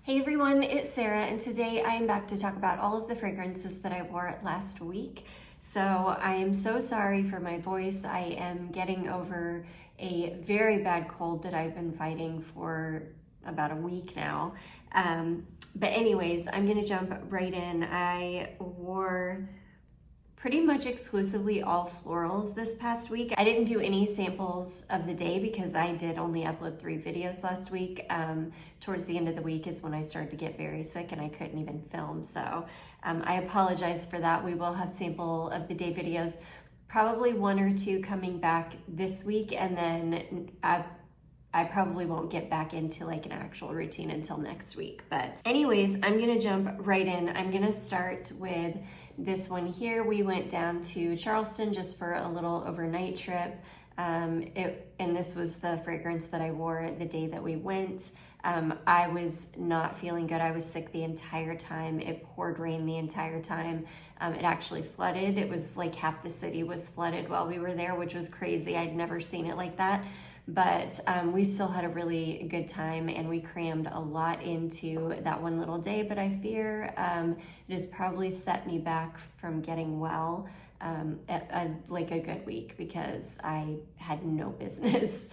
Hey everyone, it's Sarah, and today I am back to talk about all of the fragrances that I wore last week. So I am so sorry for my voice. I am getting over a very bad cold that I've been fighting for about a week now. But anyways, I'm gonna jump right in. I wore pretty much exclusively all florals this past week. I didn't do any samples of the day because I did only upload 3 videos last week. Towards the end of the week is when I started to get very sick and I couldn't even film. So I apologize for that. We will have sample of the day videos, probably 1 or 2 coming back this week, and then I probably won't get back into like an actual routine until next week. But anyways, I'm gonna jump right in. I'm gonna start with this one here. We went down to Charleston just for a little overnight trip. And this was the fragrance that I wore the day that we went. I was not feeling good. I was sick the entire time. It poured rain the entire time. It actually flooded. It was like half the city was flooded while we were there, which was crazy. I'd never seen it like that. But we still had a really good time, and we crammed a lot into that one little day. But I fear it has probably set me back from getting well like a good week, because I had no business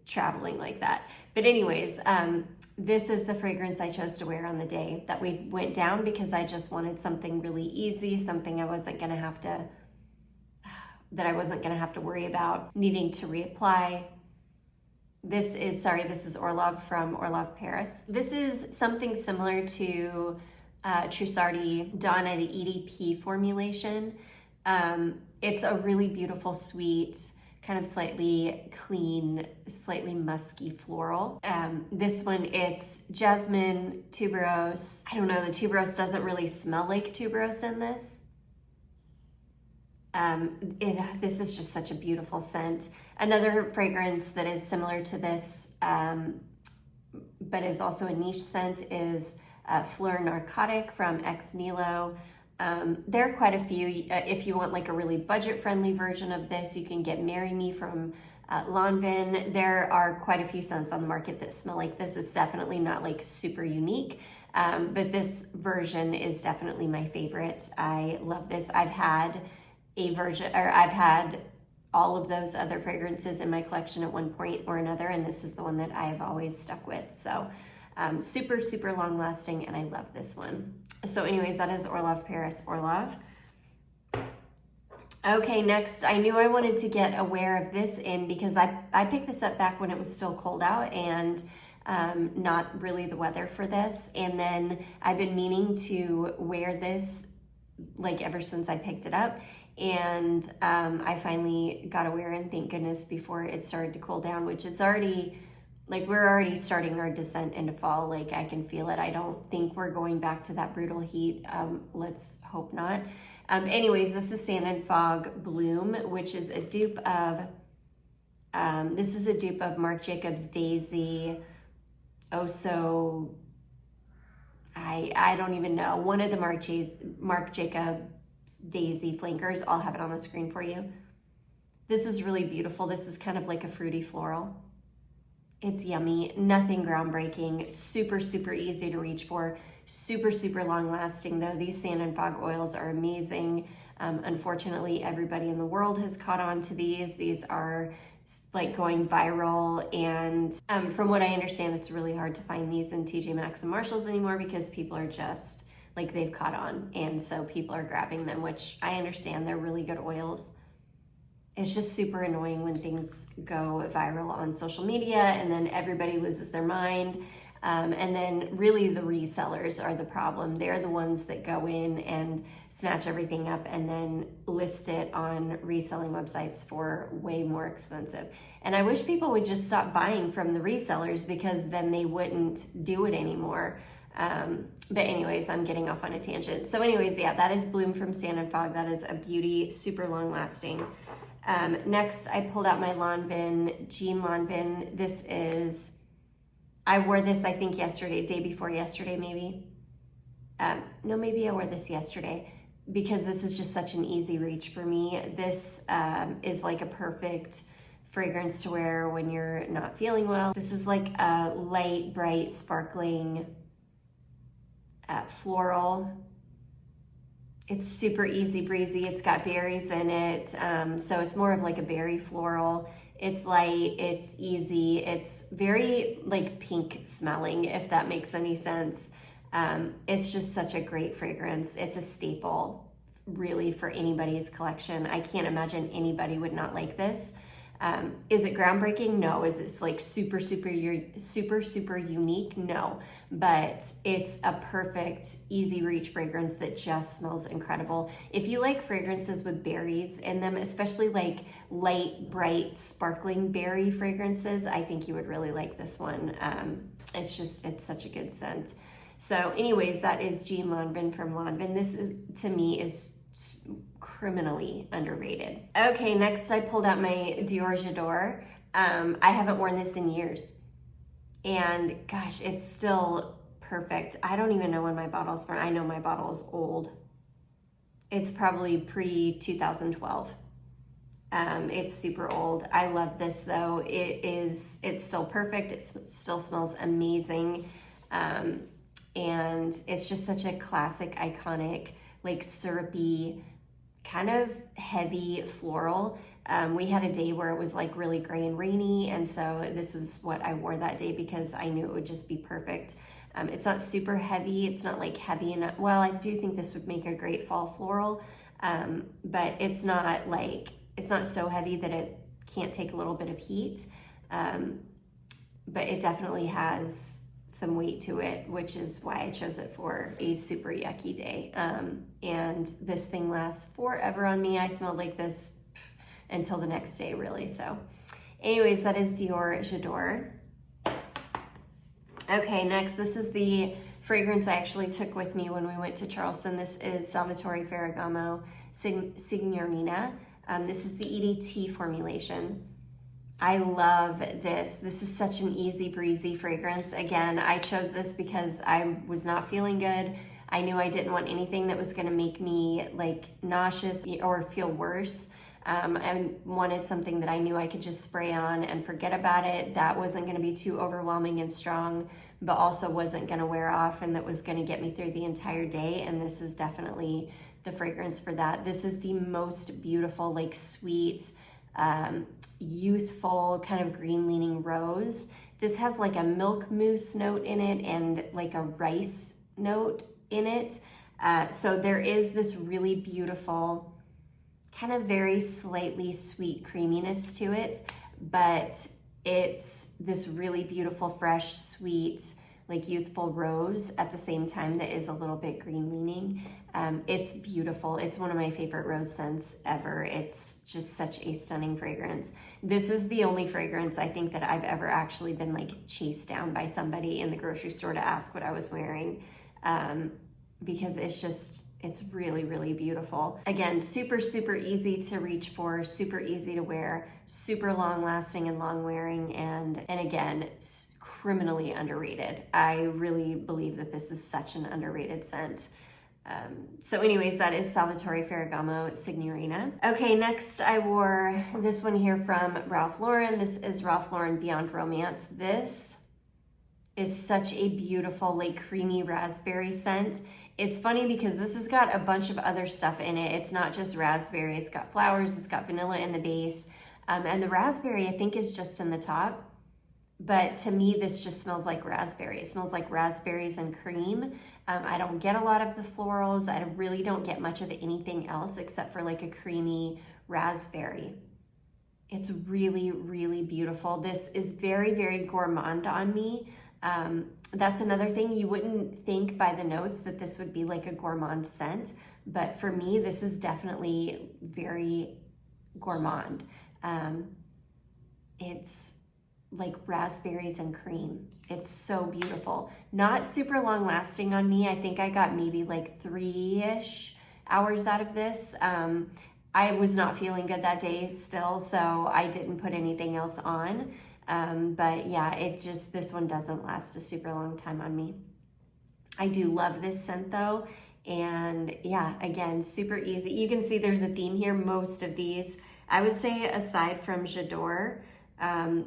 traveling like that. But anyways, this is the fragrance I chose to wear on the day that we went down, because I just wanted something really easy, something I wasn't gonna have to worry about needing to reapply. This is Orlov from Orlov, Paris. This is something similar to Trussardi Donna, the EDP formulation. It's a really beautiful, sweet, kind of slightly clean, slightly musky floral. This one, it's jasmine, tuberose. I don't know, the tuberose doesn't really smell like tuberose in this. This is just such a beautiful scent. Another fragrance that is similar to this, but is also a niche scent, is Fleur Narcotic from Ex Nihilo. There are quite a few. If you want like a really budget-friendly version of this, you can get Marry Me from Lanvin. There are quite a few scents on the market that smell like this. It's definitely not like super unique, but this version is definitely my favorite. I love this. I've had all of those other fragrances in my collection at one point or another, and this is the one that I have always stuck with. So super, super long lasting, and I love this one. So anyways, that is Orlov, Paris, Orlov. Okay, next, I knew I wanted to get aware of this in because I picked this up back when it was still cold out and not really the weather for this. And then I've been meaning to wear this like ever since I picked it up. And I finally got aware, and thank goodness, before it started to cool down, which it's already, like, we're already starting our descent into fall. Like, I can feel it. I don't think we're going back to that brutal heat. Let's hope not. Anyways, this is Sand and Fog Bloom, which is a dupe of, Marc Jacobs Daisy. Also, I don't even know. One of the Marc Jacobs Daisy flankers. I'll have it on the screen for you. This is really beautiful. This is kind of like a fruity floral. It's yummy, nothing groundbreaking, super, super easy to reach for, super, super long lasting though. These Sand and Fog oils are amazing. Unfortunately, everybody in the world has caught on to these. These are like going viral, and from what I understand, it's really hard to find these in TJ Maxx and Marshalls anymore because people are just like, they've caught on, and so people are grabbing them, which I understand. They're really good oils. It's just super annoying when things go viral on social media and then everybody loses their mind. And then really the resellers are the problem. They're the ones that go in and snatch everything up and then list it on reselling websites for way more expensive. And I wish people would just stop buying from the resellers, because then they wouldn't do it anymore. But anyways, I'm getting off on a tangent. So anyways, yeah, that is Bloom from Sand and Fog. That is a beauty, super long lasting. Next, I pulled out my Lanvin, Jeanne Lanvin. I wore this, I think yesterday, day before yesterday, maybe. No, maybe I wore this yesterday, because this is just such an easy reach for me. This is like a perfect fragrance to wear when you're not feeling well. This is like a light, bright, sparkling floral. It's super easy breezy. It's got berries in it, so it's more of like a berry floral. It's light, it's easy, it's very like pink smelling, if that makes any sense. It's just such a great fragrance. It's a staple really for anybody's collection. I can't imagine anybody would not like this. Is it groundbreaking? No. Is it like super unique? No. But it's a perfect, easy reach fragrance that just smells incredible. If you like fragrances with berries in them, especially like light, bright, sparkling berry fragrances, I think you would really like this one. It's such a good scent. So anyways, that is Jeanne Lanvin from Lanvin. This is, to me, is criminally underrated. Okay, next I pulled out my Dior J'adore. I haven't worn this in years. And gosh, it's still perfect. I don't even know when my bottle's from. I know my bottle is old. It's probably pre-2012. It's super old. I love this though. It's still perfect. It still smells amazing. And it's just such a classic, iconic, like syrupy, kind of heavy floral. We had a day where it was like really gray and rainy, and so this is what I wore that day because I knew it would just be perfect. It's not super heavy. It's not like heavy enough. Well, I do think this would make a great fall floral, but it's not so heavy that it can't take a little bit of heat. But it definitely has some weight to it, which is why I chose it for a super yucky day. And this thing lasts forever on me. I smelled like this until the next day, really. So anyways, that is Dior J'adore. Okay, next, this is the fragrance I actually took with me when we went to Charleston. This is Salvatore Ferragamo Signorina. This is the EDT formulation. I love this. This is such an easy breezy fragrance. Again, I chose this because I was not feeling good. I knew I didn't want anything that was going to make me like nauseous or feel worse. I wanted something that I knew I could just spray on and forget about it. That wasn't going to be too overwhelming and strong, but also wasn't going to wear off, and that was going to get me through the entire day. And this is definitely the fragrance for that. This is the most beautiful, like sweet, youthful kind of green leaning rose. This has like a milk mousse note in it and like a rice note in it. So there is this really beautiful kind of very slightly sweet creaminess to it, but it's this really beautiful, fresh, sweet, like youthful rose at the same time that is a little bit green leaning. It's beautiful. It's one of my favorite rose scents ever. It's just such a stunning fragrance. This is the only fragrance I think that I've ever actually been like chased down by somebody in the grocery store to ask what I was wearing, because it's really, really beautiful. Again, super, super easy to reach for, super easy to wear, super long lasting and long wearing, and again, criminally underrated. I really believe that this is such an underrated scent. So anyways, that is Salvatore Ferragamo Signorina. Okay, next I wore this one here from Ralph Lauren. This is Ralph Lauren Beyond Romance. This is such a beautiful, like creamy raspberry scent. It's funny because this has got a bunch of other stuff in it. It's not just raspberry. It's got flowers, it's got vanilla in the base. And the raspberry, I think, is just in the top. But to me, this just smells like raspberry. It smells like raspberries and cream. I don't get a lot of the florals. I really don't get much of anything else except for like a creamy raspberry. It's really, really beautiful. This is very, very gourmand on me. That's another thing. You wouldn't think by the notes that this would be like a gourmand scent, but for me, this is definitely very gourmand. It's like raspberries and cream. It's so beautiful. Not super long lasting on me. I think I got maybe like 3-ish hours out of this. I was not feeling good that day still, so I didn't put anything else on. But yeah, this one doesn't last a super long time on me. I do love this scent though. And yeah, again, super easy. You can see there's a theme here. Most of these, I would say aside from J'adore,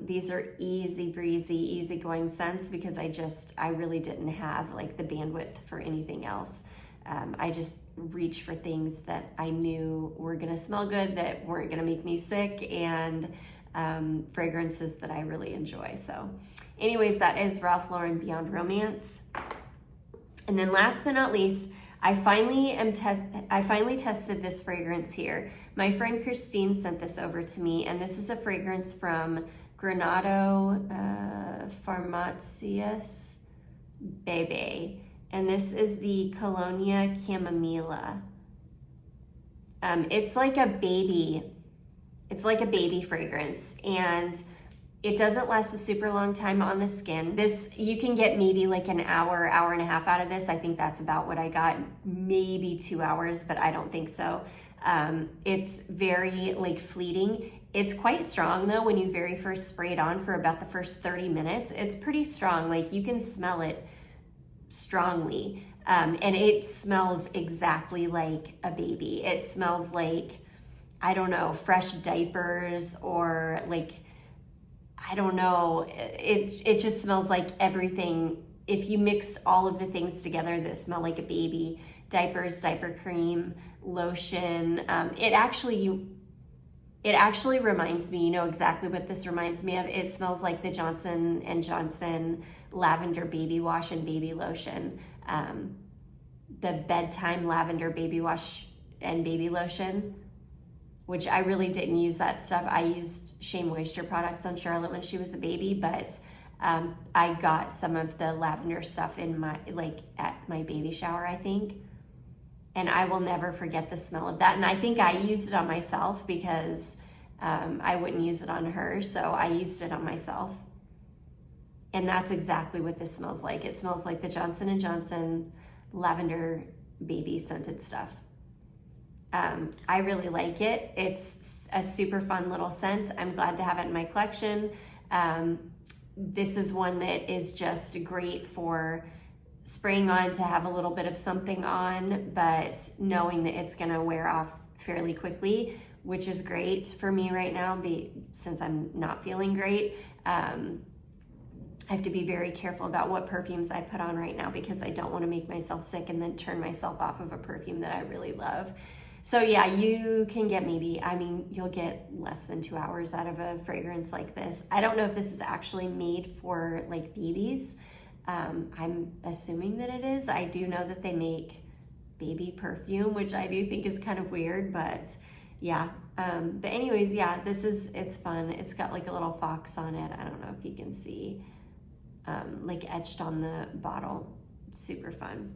These are easy breezy, easygoing scents because I really didn't have like the bandwidth for anything else. I just reached for things that I knew were gonna smell good, that weren't gonna make me sick, and fragrances that I really enjoy. So anyways, that is Ralph Lauren Beyond Romance. And then last but not least, I finally tested this fragrance here. My friend Christine sent this over to me, and this is a fragrance from Granado Farmacias Bebe. And this is the Colonia Chamomilla. It's like a baby fragrance, and it doesn't last a super long time on the skin. This, you can get maybe like an hour, hour and a half out of this. I think that's about what I got, maybe 2 hours, but I don't think so. It's very like fleeting. It's quite strong though when you very first spray it on for about the first 30 minutes. It's pretty strong, like you can smell it strongly. And it smells exactly like a baby. It smells like, I don't know, fresh diapers, or like, I don't know, it just smells like everything. If you mix all of the things together that smell like a baby, diapers, diaper cream, lotion, it actually reminds me, you know exactly what this reminds me of. It smells like the Johnson & Johnson lavender baby wash and baby lotion. The bedtime lavender baby wash and baby lotion, which I really didn't use that stuff. I used Shea Moisture products on Charlotte when she was a baby, but I got some of the lavender stuff in my, like at my baby shower, I think. And I will never forget the smell of that. And I think I used it on myself because I wouldn't use it on her, so I used it on myself. And that's exactly what this smells like. It smells like the Johnson & Johnson's lavender baby scented stuff. I really like it. It's a super fun little scent. I'm glad to have it in my collection. This is one that is just great for spraying on to have a little bit of something on, but knowing that it's gonna wear off fairly quickly, which is great for me right now since I'm not feeling great. I have to be very careful about what perfumes I put on right now because I don't want to make myself sick and then turn myself off of a perfume that I really love. So yeah, you can get you'll get less than 2 hours out of a fragrance like this. I don't know if this is actually made for like babies. I'm assuming that it is. I do know that they make baby perfume, which I do think is kind of weird, but yeah. But anyways, yeah, it's fun. It's got like a little fox on it. I don't know if you can see, like etched on the bottle. It's super fun.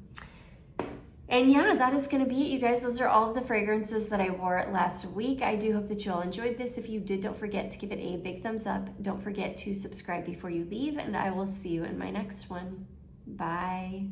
And yeah, that is gonna be it, you guys. Those are all of the fragrances that I wore last week. I do hope that you all enjoyed this. If you did, don't forget to give it a big thumbs up. Don't forget to subscribe before you leave, and I will see you in my next one. Bye.